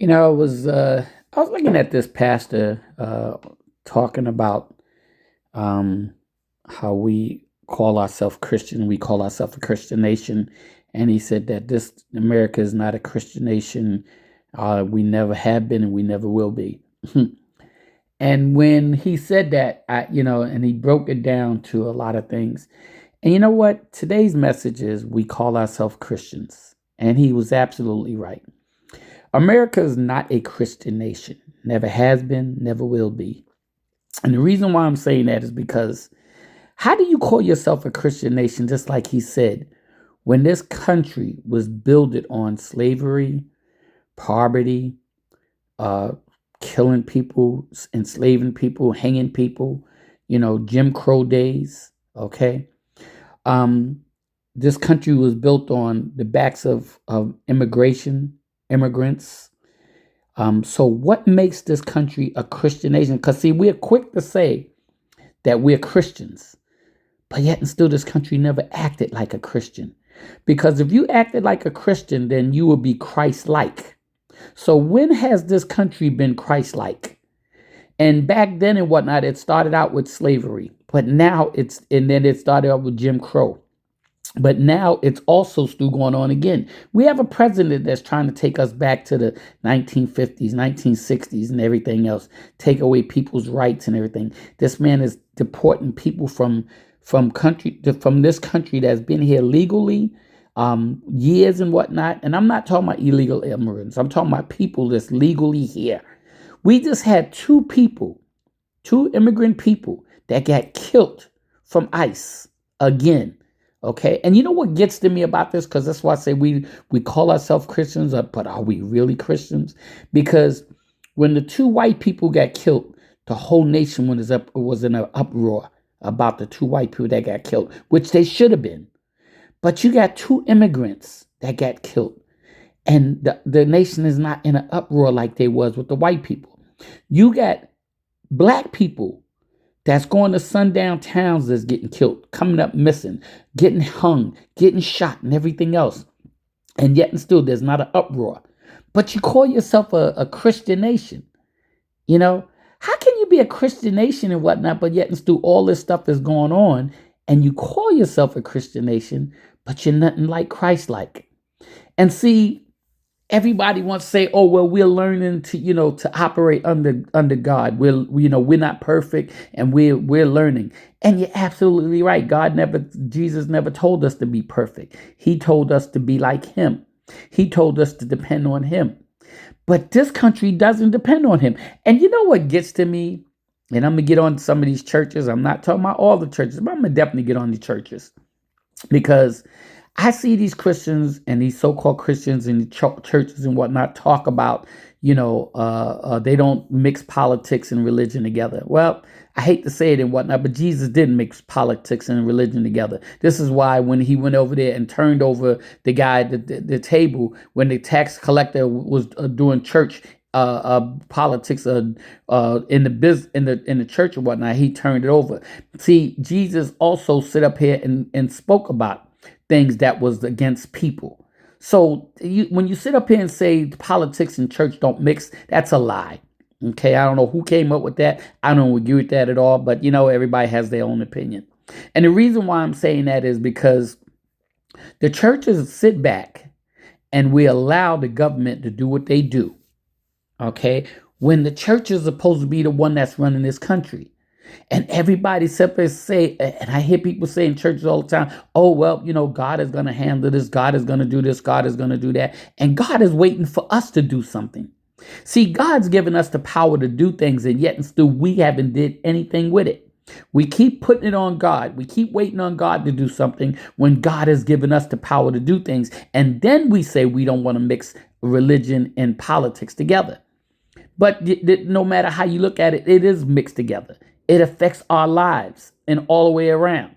I was looking at this pastor talking about um, how we call ourselves Christian. We call ourselves a Christian nation, and he said that this America is not a Christian nation. We never have been, and we never will be. And when he said that, and he broke it down to a lot of things. And you know what? Today's message is we call ourselves Christians, and he was absolutely right. America is not a Christian nation. Never has been, never will be. And the reason why I'm saying that is because how do you call yourself a Christian nation, just like he said, when this country was built on slavery, poverty, uh, killing people, enslaving people, hanging people, Jim Crow days, okay? Um, this country was built on the backs of immigrants. So what makes this country a Christian nation? Because see, we're quick to say that we're Christians, but yet and still this country never acted like a Christian. Because if you acted like a Christian, then you would be Christ-like. So when has this country been Christ-like? And back then and whatnot, it started out with slavery, but now and then it started out with Jim Crow. But now it's also still going on again. We have a president that's trying to take us back to the 1950s, 1960s, and everything else, take away people's rights and everything. This man is deporting people from this country that's been here legally years and whatnot. And I'm not talking about illegal immigrants. I'm talking about people that's legally here. We just had two immigrant people that got killed from ICE again. Okay, and you know what gets to me about this? Because that's why I say we call ourselves Christians, but are we really Christians? Because when the two white people got killed, the whole nation was in an uproar about the two white people that got killed, which they should have been. But you got two immigrants that got killed, and the nation is not in an uproar like they was with the white people. You got black people that's going to sundown towns that's getting killed, coming up missing, getting hung, getting shot, and everything else. And yet and still, there's not an uproar. But you call yourself a Christian nation. How can you be a Christian nation and whatnot, but yet and still all this stuff is going on, and you call yourself a Christian nation, but you're nothing like Christ-like? And see, everybody wants to say, "Oh, well, we're learning to operate under God. We're not perfect, and we're learning." And you're absolutely right. Jesus never told us to be perfect. He told us to be like Him. He told us to depend on Him. But this country doesn't depend on Him. And you know what gets to me? And I'm gonna get on some of these churches. I'm not talking about all the churches, but I'm gonna definitely get on the churches because I see these Christians and these so-called Christians in the churches and whatnot talk about, they don't mix politics and religion together. Well, I hate to say it and whatnot, but Jesus didn't mix politics and religion together. This is why when he went over there and turned over the guy at the table, when the tax collector was doing church politics in the church and whatnot, he turned it over. See, Jesus also sit up here and spoke about things that was against people. So when you sit up here and say politics and church don't mix, that's a lie. Okay, I don't know who came up with that. I don't agree with that at all, but everybody has their own opinion. And the reason why I'm saying that is because the churches sit back and we allow the government to do what they do. Okay, when the church is supposed to be the one that's running this country. And everybody simply say, and I hear people say in churches all the time, "Oh, well, God is going to handle this. God is going to do this. God is going to do that." And God is waiting for us to do something. See, God's given us the power to do things, and yet and still we haven't did anything with it. We keep putting it on God. We keep waiting on God to do something when God has given us the power to do things. And then we say we don't want to mix religion and politics together. But no matter how you look at it, it is mixed together. It affects our lives and all the way around.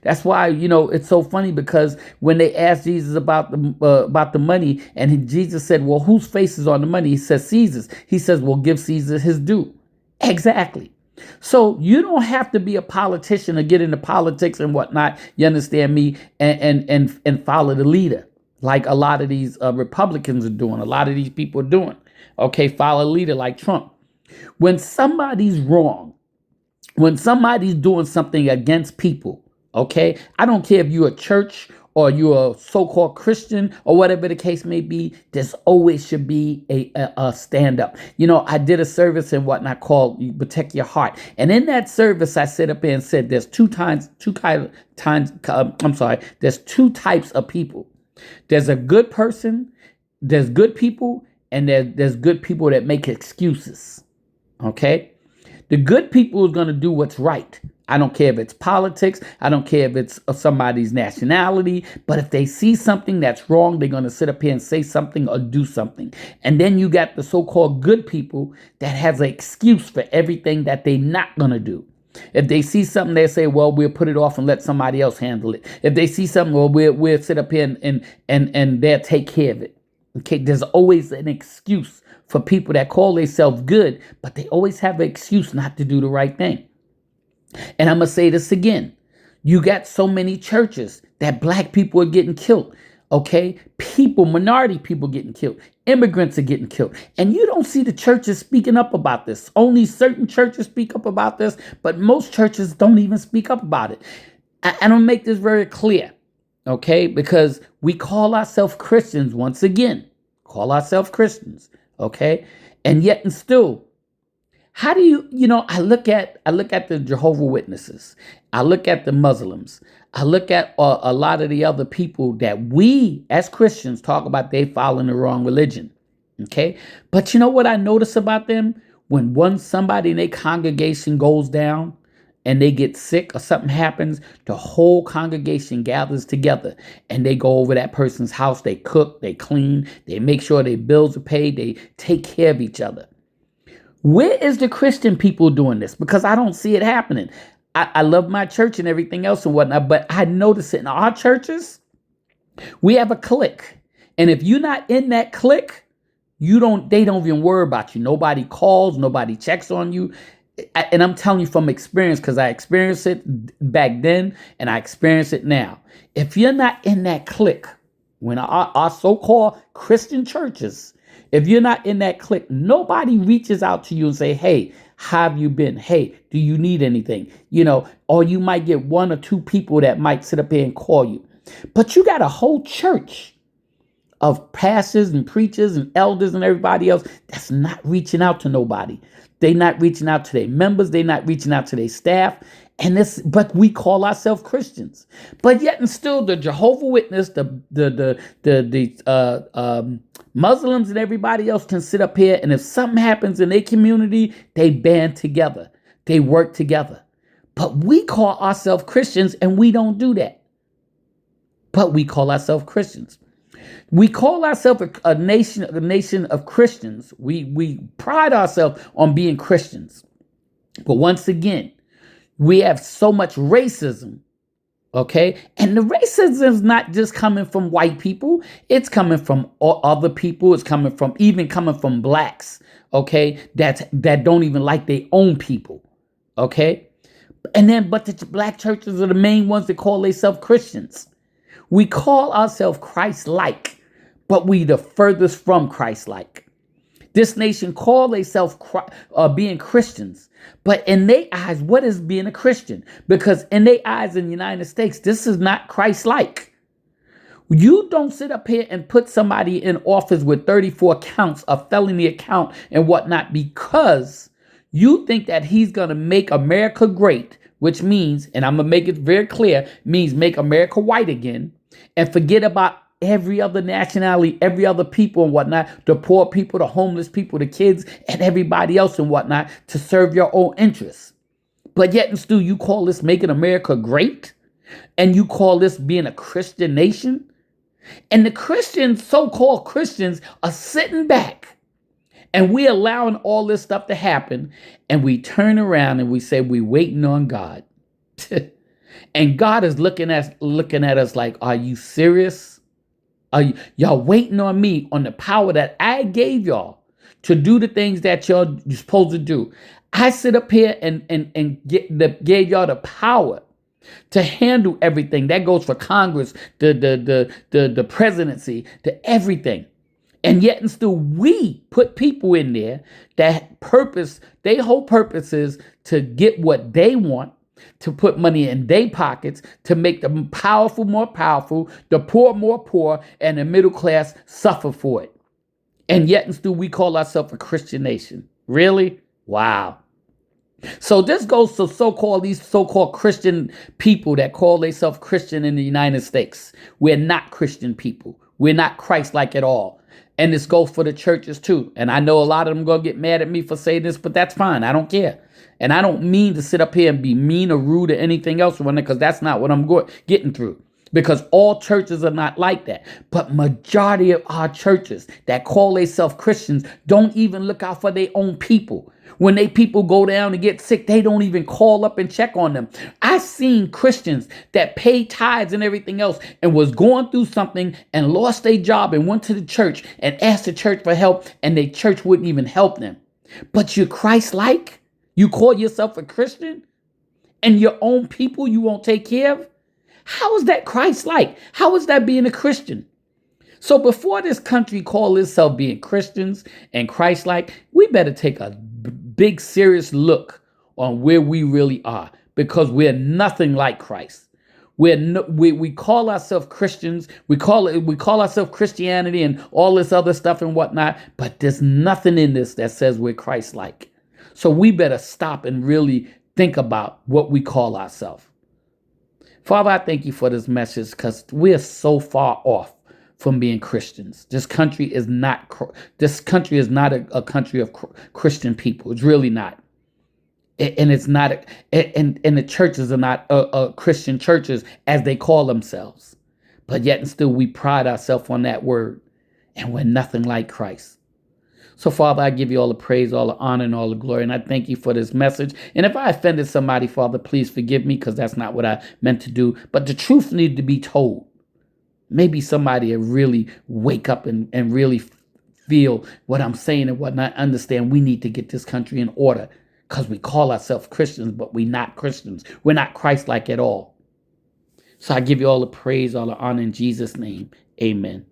That's why, it's so funny because when they asked Jesus about the money, and Jesus said, "Well, whose face is on the money?" He says, "Caesar's." He says, "Well, give Caesar his due." Exactly. So you don't have to be a politician or get into politics and whatnot. You understand me? And follow the leader like a lot of these Republicans are doing. A lot of these people are doing. Okay, follow a leader like Trump. When somebody's wrong, when somebody's doing something against people, okay, I don't care if you're a church or you're a so-called Christian or whatever the case may be, there's always should be a stand up. I did a service and whatnot called Protect Your Heart. And in that service, I sit up there and said there's there's two types of people. There's a good person, there's good people, and there's good people that make excuses. Okay? The good people are going to do what's right. I don't care if it's politics. I don't care if it's somebody's nationality. But if they see something that's wrong, they're going to sit up here and say something or do something. And then you got the so-called good people that has an excuse for everything that they're not going to do. If they see something, they say, well, we'll put it off and let somebody else handle it. If they see something, well, we'll sit up here and they'll take care of it. Okay, there's always an excuse for people that call themselves good, but they always have an excuse not to do the right thing. And I'm going to say this again. You got so many churches that black people are getting killed. Okay, minority people getting killed. Immigrants are getting killed. And you don't see the churches speaking up about this. Only certain churches speak up about this, but most churches don't even speak up about it. I don't make this very clear. Okay, because we call ourselves Christians once again. Call ourselves Christians. Okay, and yet and still, how do I look at the Jehovah's Witnesses. I look at the Muslims. I look at a lot of the other people that we as Christians talk about they following the wrong religion. Okay, but you know what I notice about them? When somebody in their congregation goes down and they get sick or something happens, the whole congregation gathers together and they go over that person's house. They cook, they clean, they make sure their bills are paid, they take care of each other. Where is the Christian people doing this? Because I don't see it happening. I love my church and everything else and whatnot, but I notice it in our churches. We have a clique. And if you're not in that clique, they don't even worry about you. Nobody calls, nobody checks on you. And I'm telling you from experience, because I experienced it back then and I experience it now. If you're not in that clique, when our so-called Christian churches, if you're not in that clique, nobody reaches out to you and say, hey, how have you been? Hey, do you need anything? Or you might get one or two people that might sit up here and call you. But you got a whole church of pastors and preachers and elders and everybody else that's not reaching out to nobody. They're not reaching out to their members. They're not reaching out to their staff. But we call ourselves Christians. But yet and still, the Jehovah's Witness, the Muslims and everybody else can sit up here, and if something happens in their community, they band together. They work together. But we call ourselves Christians, and we don't do that. But we call ourselves Christians. We call ourselves a nation of Christians. We pride ourselves on being Christians. But once again, we have so much racism, okay? And the racism is not just coming from white people. It's coming from other people. It's coming from blacks, okay? That don't even like their own people, okay? But the black churches are the main ones that call themselves Christians. We call ourselves Christ-like, but we the furthest from Christ-like. This nation call themselves being Christians. But in their eyes, what is being a Christian? Because in their eyes in the United States, this is not Christ-like. You don't sit up here and put somebody in office with 34 counts, a felony account and whatnot, because you think that he's going to make America great, which means, and I'm going to make it very clear, means make America white again and forget about every other nationality, every other people and whatnot, the poor people, the homeless people, the kids, and everybody else and whatnot to serve your own interests. But yet and still you call this making America great? And you call this being a Christian nation? And the Christians, so-called Christians, are sitting back and we allowing all this stuff to happen. And we turn around and we say, we're waiting on God. And God is looking at us like, are you serious? Y'all waiting on me, on the power that I gave y'all to do the things that you're supposed to do. I sit up here and gave y'all the power to handle everything. That goes for Congress, the presidency, to everything. And yet and still we put people in there that purpose, their whole purpose is to get what they want, to put money in their pockets, to make the powerful more powerful, the poor more poor, and the middle class suffer for it. And yet and still we call ourselves a Christian nation. Really? Wow. So this goes to these so-called Christian people that call themselves Christian in the United States. We're not Christian people. We're not Christ-like at all. And this goes for the churches too. And I know a lot of them going to get mad at me for saying this, but that's fine. I don't care. And I don't mean to sit up here and be mean or rude or anything else, because that's not what I'm getting through. Because all churches are not like that. But majority of our churches that call themselves Christians don't even look out for their own people. When they people go down and get sick, they don't even call up and check on them. I've seen Christians that pay tithes and everything else and was going through something and lost their job and went to the church and asked the church for help, and the church wouldn't even help them. But you're Christ-like? You call yourself a Christian? And your own people you won't take care of? How is that Christ-like? How is that being a Christian? So before this country call itself being Christians and Christ-like, we better take a big serious look on where we really are, because we're nothing like Christ. We call ourselves Christians. We call ourselves Christianity and all this other stuff and whatnot, but there's nothing in this that says we're Christ-like. So we better stop and really think about what we call ourselves. Father, I thank you for this message, because we're so far off from being Christians. This country is not a country of Christian people. It's really not. And it's not, and the churches are not Christian churches as they call themselves. But yet and still we pride ourselves on that word, and we're nothing like Christ. So, Father, I give you all the praise, all the honor, and all the glory, and I thank you for this message. And if I offended somebody, Father, please forgive me, because that's not what I meant to do. But the truth needed to be told. Maybe somebody will really wake up and really feel what I'm saying and whatnot. Understand we need to get this country in order, because we call ourselves Christians, but we're not Christians. We're not Christ-like at all. So I give you all the praise, all the honor in Jesus' name. Amen.